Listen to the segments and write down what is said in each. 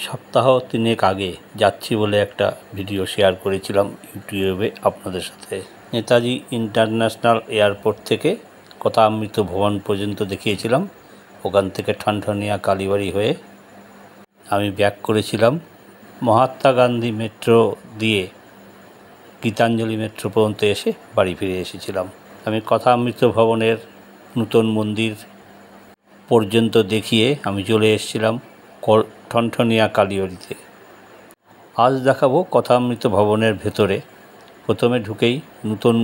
সপ্তাহ 3 আগে যাচ্ছি বলে একটা ভিডিও শেয়ার করেছিলাম ইউটিউবে আপনাদের সাথে। নেতাজি ইন্টারন্যাশনাল এয়ারপোর্ট থেকে কথামৃত ভবন পর্যন্ত দেখিয়েছিলাম। ওখান থেকে ঠনঠনিয়া কালীবাড়ি হয়ে আমি ব্যাক করেছিলাম মহাত্মা গান্ধী মেট্রো দিয়ে গীতাঞ্জলি মেট্রো পর্যন্ত এসে বাড়ি ফিরে এসেছিলাম। আমি কথামৃত ভবনের নূতন মন্দির পর্যন্ত দেখিয়ে আমি চলে এসেছিলাম ঠনঠনিয়া কালীবাড়িতে। আজ দেখাবো কথামৃত ভবনের ভেতরে। প্রথমে ঢুকেই নূতন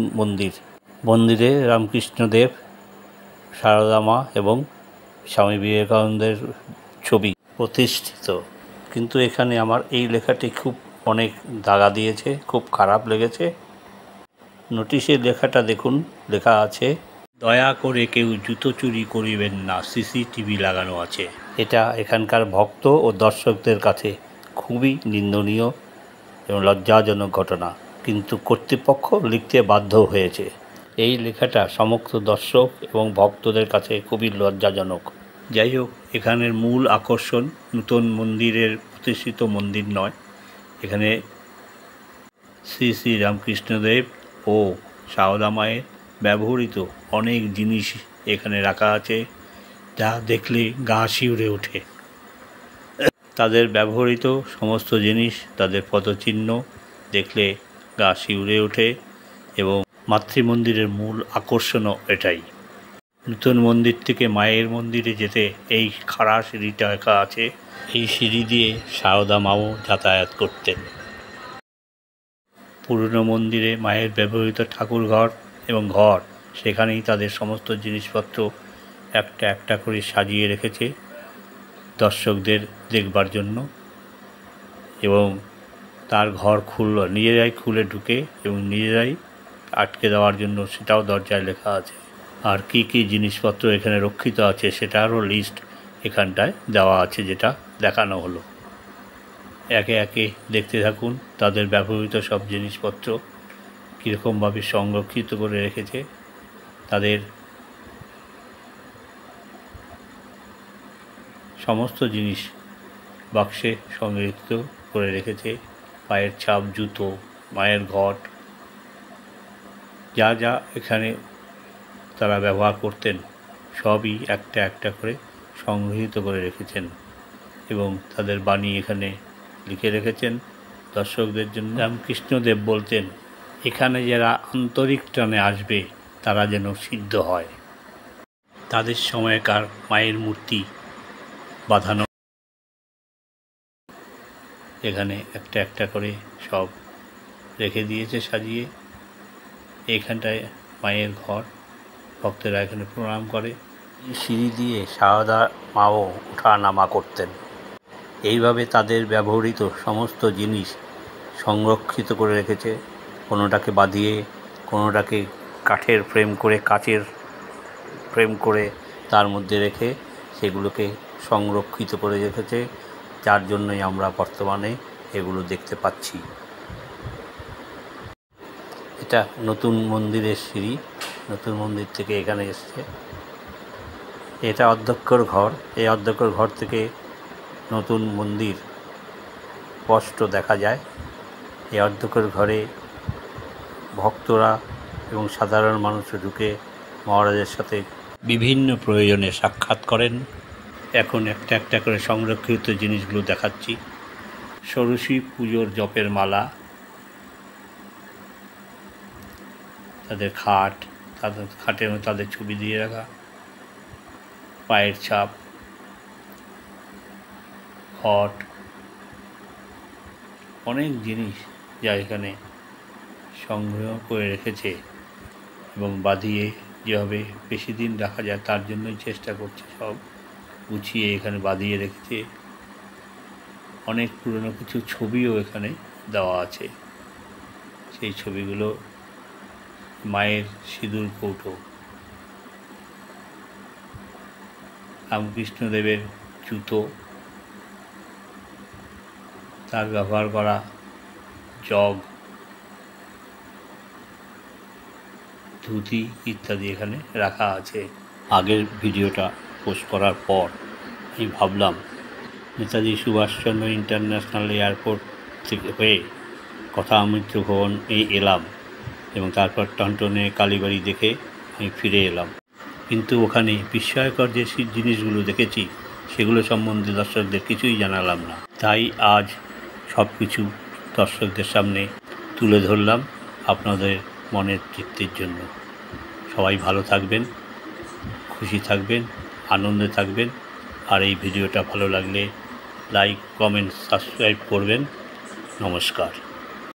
মন্দিরে রামকৃষ্ণদেব, সারদা মা এবং স্বামী বিবেকানন্দের ছবি প্রতিষ্ঠিত। কিন্তু এখানে আমার এই লেখাটি খুব অনেক দাগা দিয়েছে, খুব খারাপ লেগেছে। নোটিশের লেখাটা দেখুন, লেখা আছে, দয়া করে কেউ জুতো চুরি করিবেন না, সিসিটিভি লাগানো আছে। এটা এখানকার ভক্ত ও দর্শকদের কাছে খুবই নিন্দনীয় এবং লজ্জাজনক ঘটনা, কিন্তু কর্তৃপক্ষ লিখতে বাধ্য হয়েছে। এই লেখাটা সমস্ত দর্শক এবং ভক্তদের কাছে খুবই লজ্জাজনক। যাই হোক, এখানের মূল আকর্ষণ নূতন মন্দিরের প্রতিষ্ঠিত মন্দির নয়। এখানে শ্রী শ্রী রামকৃষ্ণদেব ও সারদা মায়ের ব্যবহৃত অনেক জিনিস এখানে রাখা আছে, যা দেখলে গা শিউরে ওঠে। তাদের ব্যবহৃত সমস্ত জিনিস, তাদের পদচিহ্ন দেখলে গা শিউরে ওঠে এবং মাতৃমন্দিরের মূল আকর্ষণও এটাই। নূতন মন্দির থেকে মায়ের মন্দিরে যেতে এই খাড়া সিঁড়িটা রাখা আছে। এই সিঁড়ি দিয়ে সারদা মাও যাতায়াত করতেন। পুরনো মন্দিরে মায়ের ব্যবহৃত ঠাকুরঘর এবং ঘর, সেখানেই তাদের সমস্ত জিনিসপত্র একটা একটা করে সাজিয়ে রেখেছে দর্শকদের দেখবার জন্য, এবং তার ঘর নিজেরাই খুলে ঢুকে এবং নিজেরাই আটকে দেওয়ার জন্য সেটাও দরজায় লেখা আছে। আর কি কি জিনিসপত্র এখানে রক্ষিত আছে সেটারও লিস্ট এখানটায় দেওয়া আছে, যেটা দেখানো হলো। একে একে দেখতে থাকুন তাদের ব্যবহৃত সব জিনিসপত্র কীরকমভাবে সংরক্ষিত করে রেখেছে। তাদের সমস্ত জিনিস বাক্সে সংরক্ষিত করে রেখেছে। পায়ের ছাপ, জুতো, মায়ের ঘট, যা যা এখানে তারা ব্যবহার করতেন সবই একটা একটা করে সংগৃহীত করে রেখেছেন এবং তাদের বাণী এখানে লিখে রেখেছেন দর্শকদের জন্য। রামকৃষ্ণদেব বলতেন, এখানে যারা আন্তরিক টানে আসবে তারা যেন সিদ্ধ হয়। তাদের সময়কার মায়ের মূর্তি বাঁধানো এখানে একটা একটা করে সব রেখে দিয়েছে সাজিয়ে। এইখানটায় মায়ের ঘর, ভক্তেরা এখানে প্রণাম করে। সিঁড়ি দিয়ে সারদা মাও ওঠা নামা করতেন। এইভাবে তাদের ব্যবহৃত সমস্ত জিনিস সংরক্ষিত করে রেখেছে। কোনোটাকে বাঁধিয়ে, কোনোটাকে কাঠের কাচের ফ্রেম করে তার মধ্যে রেখে সেগুলোকে সংরক্ষিত করে রেখেছে, যার জন্যই আমরা বর্তমানে এগুলো দেখতে পাচ্ছি। এটা নতুন মন্দিরের সিঁড়ি, নতুন মন্দির থেকে এখানে এসছে। এটা অধ্যক্ষর ঘর। এই অধ্যক্ষর ঘর থেকে নতুন মন্দির স্পষ্ট দেখা যায়। এই অধ্যক্ষর ঘরে ভক্তরা এবং সাধারণ মানুষ ঢুকে মহারাজের সাথে বিভিন্ন প্রয়োজনে সাক্ষাৎ করেন। এখন একটা একটা করে সংরক্ষিত জিনিসগুলো দেখাচ্ছি। ষোড়শী পুজোর জপের মালা, তাদের খাট, তাদের খাটের মধ্যে তাদের ছবি দিয়ে রাখা, পায়ের ছাপ, ঘট, অনেক জিনিস যা এখানে সংগ্রহ করে রেখেছে এবং বাঁধিয়ে যেভাবে বেশি দিন রাখা যায় তার জন্যই চেষ্টা করছে। সব গুছিয়ে এখানে বাঁধিয়ে রেখেছে। অনেক পুরনো কিছু ছবিও এখানে দেওয়া আছে। সেই ছবিগুলো মায়ের সিঁদুর কৌটো, রামকৃষ্ণদেবের জুতো, তার ব্যবহার করা জগ, ধুতি ইত্যাদি এখানে রাখা আছে। আগের ভিডিওটা পোস্ট করার পর আমি ভাবলাম নেতাজি সুভাষচন্দ্র ইন্টারন্যাশনাল এয়ারপোর্ট থেকে হয়ে কথা অমৃত ভবন এলাম এবং তারপর টনটনে কালীবাড়ি দেখে আমি ফিরে এলাম। কিন্তু ওখানে বিস্ময়কর যে জিনিসগুলো দেখেছি সেগুলো সম্বন্ধে দর্শকদের কিছুই জানালাম না। তাই আজ সব কিছু দর্শকদের সামনে তুলে ধরলাম আপনাদের মনের তৃপ্তির জন্য। সবাই ভালো থাকবেন, খুশি থাকবেন, আনন্দে থাকবেন। আর এই ভিডিওটা ভালো লাগলে লাইক, কমেন্ট, সাবস্ক্রাইব করবেন। নমস্কার।